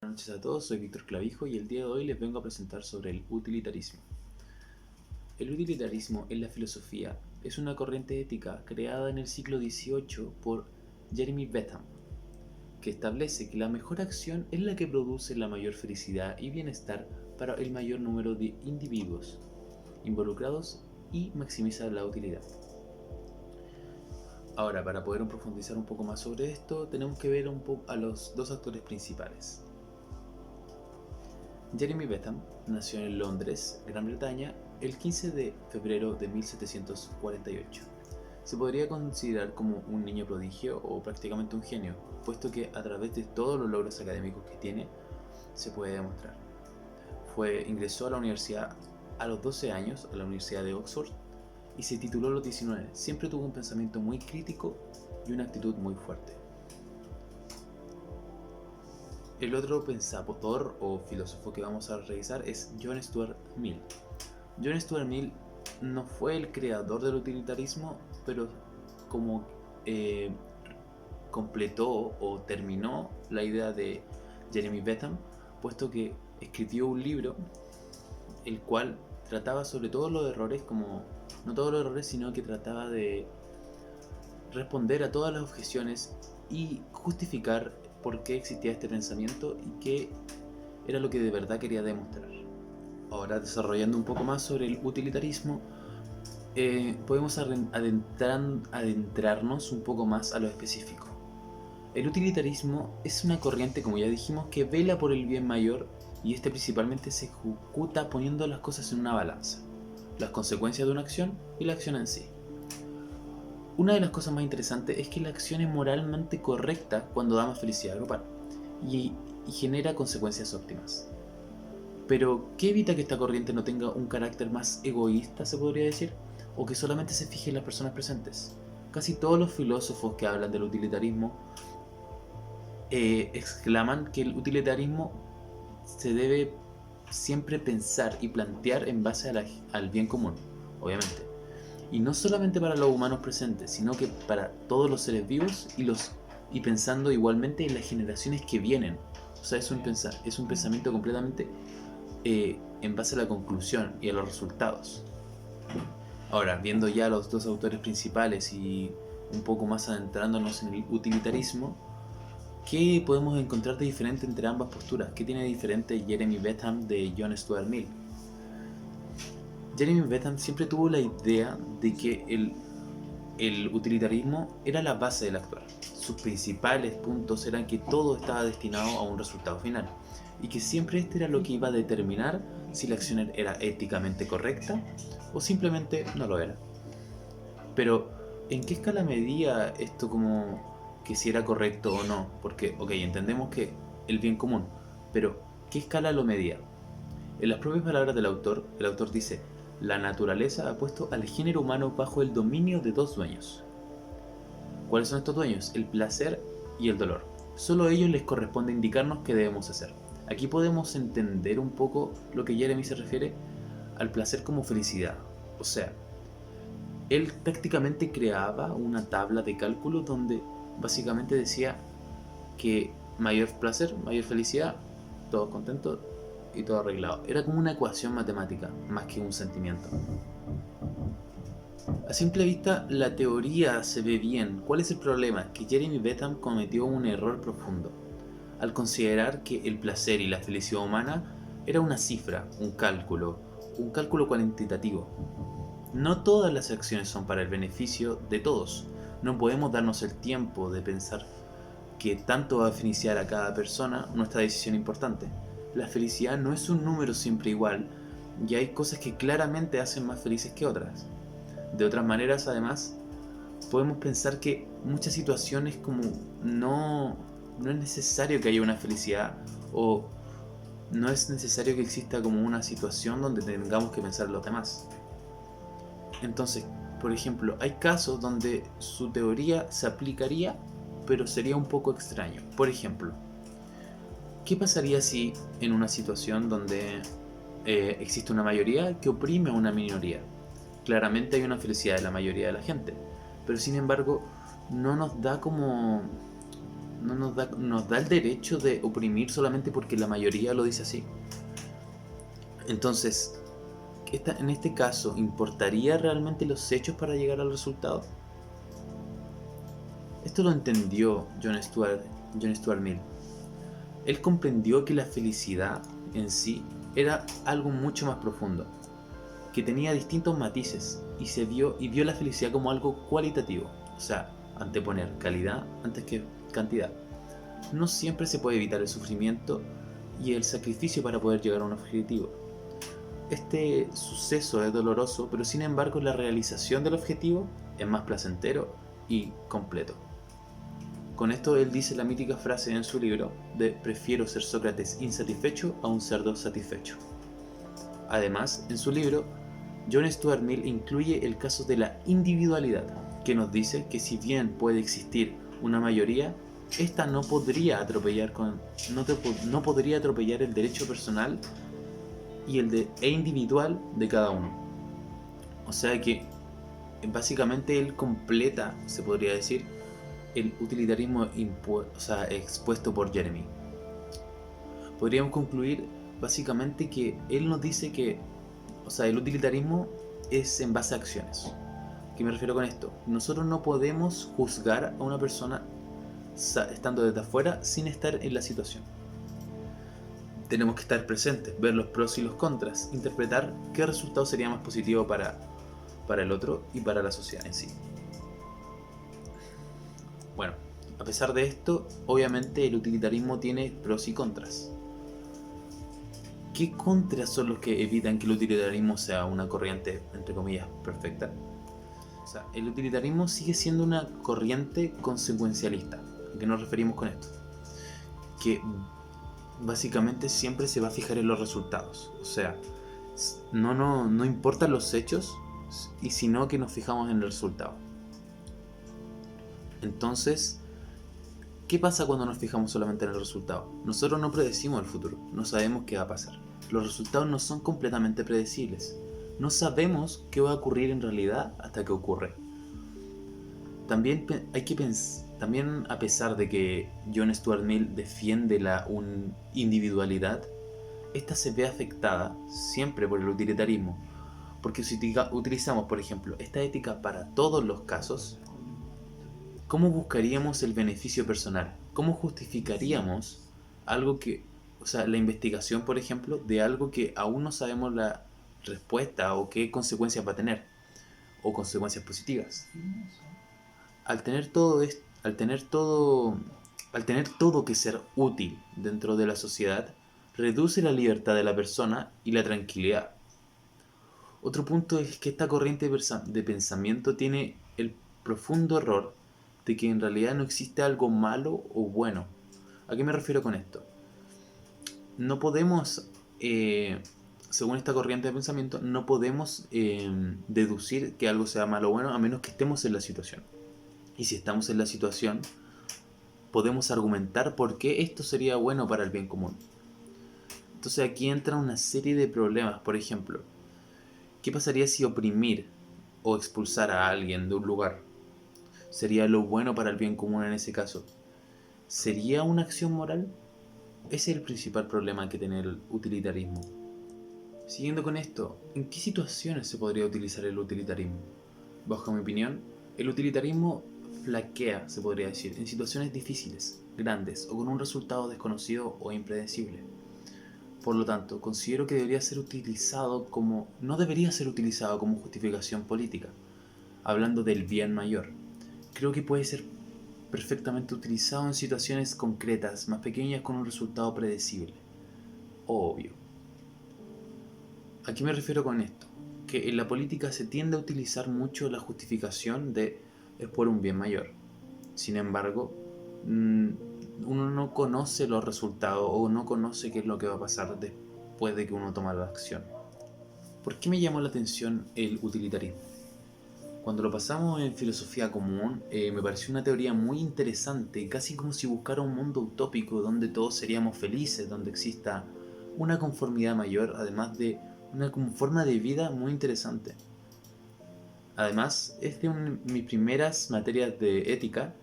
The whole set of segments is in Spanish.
Buenas noches a todos, soy Víctor Clavijo y el día de hoy les vengo a presentar sobre el utilitarismo. El utilitarismo en la filosofía es una corriente ética creada en el siglo XVIII por Jeremy Bentham, que establece que la mejor acción es la que produce la mayor felicidad y bienestar para el mayor número de individuos involucrados y maximiza la utilidad. Ahora, para poder profundizar un poco más sobre esto, tenemos que ver un poco a los dos actores principales. Jeremy Bentham nació en Londres, Gran Bretaña, el 15 de febrero de 1748. Se podría considerar como un niño prodigio o prácticamente un genio, puesto que a través de todos los logros académicos que tiene, se puede demostrar. Ingresó a la universidad a los 12 años, a la Universidad de Oxford, y se tituló a los 19. Siempre tuvo un pensamiento muy crítico y una actitud muy fuerte. El otro pensador o filósofo que vamos a revisar es John Stuart Mill. John Stuart Mill no fue el creador del utilitarismo, pero como completó o terminó la idea de Jeremy Bentham, puesto que escribió un libro el cual trataba sobre todos los errores, como no todos los errores, sino que trataba de responder a todas las objeciones y justificar por qué existía este pensamiento y qué era lo que de verdad quería demostrar. Ahora, desarrollando un poco más sobre el utilitarismo, podemos adentrarnos un poco más a lo específico. El utilitarismo es una corriente, como ya dijimos, que vela por el bien mayor y este principalmente se ejecuta poniendo las cosas en una balanza, las consecuencias de una acción y la acción en sí. Una de las cosas más interesantes es que la acción es moralmente correcta cuando da más felicidad grupal y genera consecuencias óptimas. Pero, ¿qué evita que esta corriente no tenga un carácter más egoísta, se podría decir? O que solamente se fije en las personas presentes. Casi todos los filósofos que hablan del utilitarismo exclaman que el utilitarismo se debe siempre pensar y plantear en base al bien común, obviamente. Y no solamente para los humanos presentes, sino que para todos los seres vivos y pensando igualmente en las generaciones que vienen. O sea, es un pensamiento completamente en base a la conclusión y a los resultados. Ahora, viendo ya los dos autores principales y un poco más adentrándonos en el utilitarismo, ¿qué podemos encontrar de diferente entre ambas posturas? ¿Qué tiene de diferente Jeremy Bentham de John Stuart Mill? Jeremy Bentham siempre tuvo la idea de que el utilitarismo era la base del actuar. Sus principales puntos eran que todo estaba destinado a un resultado final y que siempre este era lo que iba a determinar si la acción era éticamente correcta o simplemente no lo era. Pero, ¿en qué escala medía esto como que si era correcto o no? Porque, entendemos que el bien común, pero ¿qué escala lo medía? En las propias palabras del autor, el autor dice: la naturaleza ha puesto al género humano bajo el dominio de dos dueños. ¿Cuáles son estos dueños? El placer y el dolor. Solo a ellos les corresponde indicarnos qué debemos hacer. Aquí podemos entender un poco lo que Jeremy se refiere al placer como felicidad. O sea, él prácticamente creaba una tabla de cálculo donde básicamente decía que mayor placer, mayor felicidad, todos contentos y todo arreglado. Era como una ecuación matemática, más que un sentimiento. A simple vista, la teoría se ve bien. ¿Cuál es el problema? Que Jeremy Bentham cometió un error profundo al considerar que el placer y la felicidad humana era una cifra, un cálculo cuantitativo. No todas las acciones son para el beneficio de todos. No podemos darnos el tiempo de pensar que tanto va a beneficiar a cada persona nuestra decisión importante. La felicidad no es un número siempre igual y hay cosas que claramente hacen más felices que otras. De otras maneras, además, podemos pensar que muchas situaciones como no es necesario que haya una felicidad o no es necesario que exista como una situación donde tengamos que pensar en los demás. Entonces, por ejemplo, hay casos donde su teoría se aplicaría, pero sería un poco extraño. Por ejemplo, ¿qué pasaría si en una situación donde existe una mayoría que oprime a una minoría? Claramente hay una felicidad de la mayoría de la gente, pero sin embargo no nos da como no nos da el derecho de oprimir solamente porque la mayoría lo dice así. Entonces, en este caso, ¿importaría realmente los hechos para llegar al resultado? Esto lo entendió John Stuart Mill. Él comprendió que la felicidad en sí era algo mucho más profundo, que tenía distintos matices y vio la felicidad como algo cualitativo, o sea, anteponer calidad antes que cantidad. No siempre se puede evitar el sufrimiento y el sacrificio para poder llegar a un objetivo. Este suceso es doloroso, pero sin embargo la realización del objetivo es más placentero y completo. Con esto él dice la mítica frase en su libro de prefiero ser Sócrates insatisfecho a un cerdo satisfecho. Además, en su libro, John Stuart Mill incluye el caso de la individualidad, que nos dice que si bien puede existir una mayoría, esta no podría atropellar el derecho personal e individual de cada uno. O sea que básicamente él completa, se podría decir, el utilitarismo expuesto por Jeremy. Podríamos concluir básicamente que él nos dice que el utilitarismo es en base a acciones. ¿A qué me refiero con esto? Nosotros no podemos juzgar a una persona estando desde afuera sin estar en la situación. Tenemos que estar presentes, ver los pros y los contras, interpretar qué resultado sería más positivo para el otro y para la sociedad en sí. Bueno, a pesar de esto, obviamente el utilitarismo tiene pros y contras. ¿Qué contras son los que evitan que el utilitarismo sea una corriente, entre comillas, perfecta? O sea, el utilitarismo sigue siendo una corriente consecuencialista. ¿A qué nos referimos con esto? Que básicamente siempre se va a fijar en los resultados. O sea, no importan los hechos, y sino que nos fijamos en el resultado. Entonces, ¿qué pasa cuando nos fijamos solamente en el resultado? Nosotros no predecimos el futuro, no sabemos qué va a pasar. Los resultados no son completamente predecibles. No sabemos qué va a ocurrir en realidad hasta que ocurre. También también a pesar de que John Stuart Mill defiende la individualidad, esta se ve afectada siempre por el utilitarismo. Porque si utilizamos, por ejemplo, esta ética para todos los casos, ¿cómo buscaríamos el beneficio personal? ¿Cómo justificaríamos la investigación, por ejemplo, de algo que aún no sabemos la respuesta o qué consecuencias va a tener? O consecuencias positivas. Al tener todo que ser útil dentro de la sociedad, reduce la libertad de la persona y la tranquilidad. Otro punto es que esta corriente de pensamiento tiene el profundo error de que en realidad no existe algo malo o bueno. ¿A qué me refiero con esto? No podemos, según esta corriente de pensamiento, no podemos deducir que algo sea malo o bueno a menos que estemos en la situación. Y si estamos en la situación, podemos argumentar por qué esto sería bueno para el bien común. Entonces aquí entra una serie de problemas. Por ejemplo, ¿qué pasaría si oprimir o expulsar a alguien de un lugar sería lo bueno para el bien común en ese caso? ¿Sería una acción moral? Ese es el principal problema que tiene el utilitarismo. Siguiendo con esto, ¿en qué situaciones se podría utilizar el utilitarismo? Bajo mi opinión, el utilitarismo flaquea, se podría decir, en situaciones difíciles, grandes o con un resultado desconocido o impredecible. Por lo tanto, considero que no debería ser utilizado como justificación política, hablando del bien mayor. Creo que puede ser perfectamente utilizado en situaciones concretas, más pequeñas, con un resultado predecible o obvio. ¿A qué me refiero con esto? Que en la política se tiende a utilizar mucho la justificación de es por un bien mayor. Sin embargo, uno no conoce los resultados o no conoce qué es lo que va a pasar después de que uno toma la acción. ¿Por qué me llamó la atención el utilitarismo? Cuando lo pasamos en filosofía común, me pareció una teoría muy interesante, casi como si buscara un mundo utópico donde todos seríamos felices, donde exista una conformidad mayor, además de una forma de vida muy interesante. Además, es de mis primeras materias de ética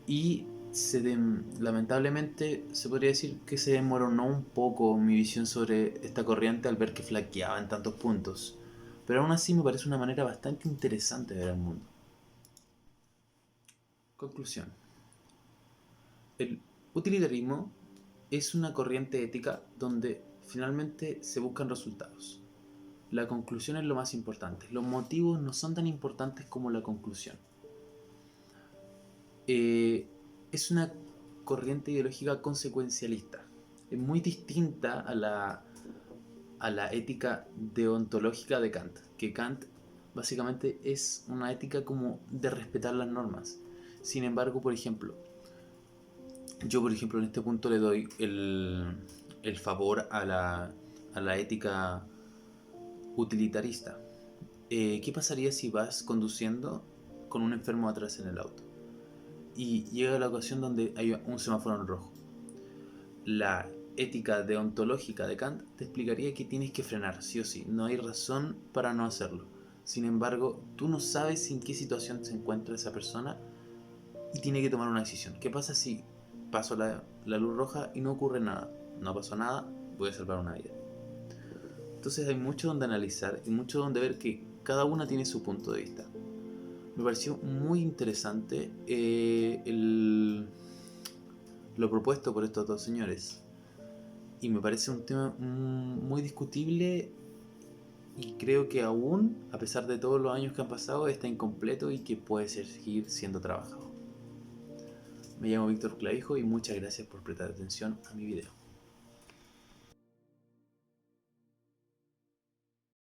y lamentablemente se podría decir que se desmoronó un poco mi visión sobre esta corriente al ver que flaqueaba en tantos puntos. Pero aún así me parece una manera bastante interesante de ver el mundo. Conclusión. El utilitarismo es una corriente ética donde finalmente se buscan resultados. La conclusión es lo más importante. Los motivos no son tan importantes como la conclusión. Es una corriente ideológica consecuencialista. Es muy distinta a la ética deontológica de Kant. Que Kant básicamente es una ética como de respetar las normas. Sin embargo, por ejemplo, yo por ejemplo en este punto le doy el favor a la ética utilitarista. ¿Qué pasaría si vas conduciendo con un enfermo atrás en el auto? Y llega la ocasión donde hay un semáforo en rojo. La ética deontológica de Kant te explicaría que tienes que frenar, sí o sí. No hay razón para no hacerlo. Sin embargo, tú no sabes en qué situación se encuentra esa persona y tiene que tomar una decisión. ¿Qué pasa si paso la luz roja y no ocurre nada? No pasó nada, voy a salvar una vida. Entonces hay mucho donde analizar y mucho donde ver que cada una tiene su punto de vista. Me pareció muy interesante lo propuesto por estos dos señores. Y me parece un tema muy discutible y creo que aún, a pesar de todos los años que han pasado, está incompleto y que puede seguir siendo trabajado. Me llamo Víctor Clavijo y muchas gracias por prestar atención a mi video.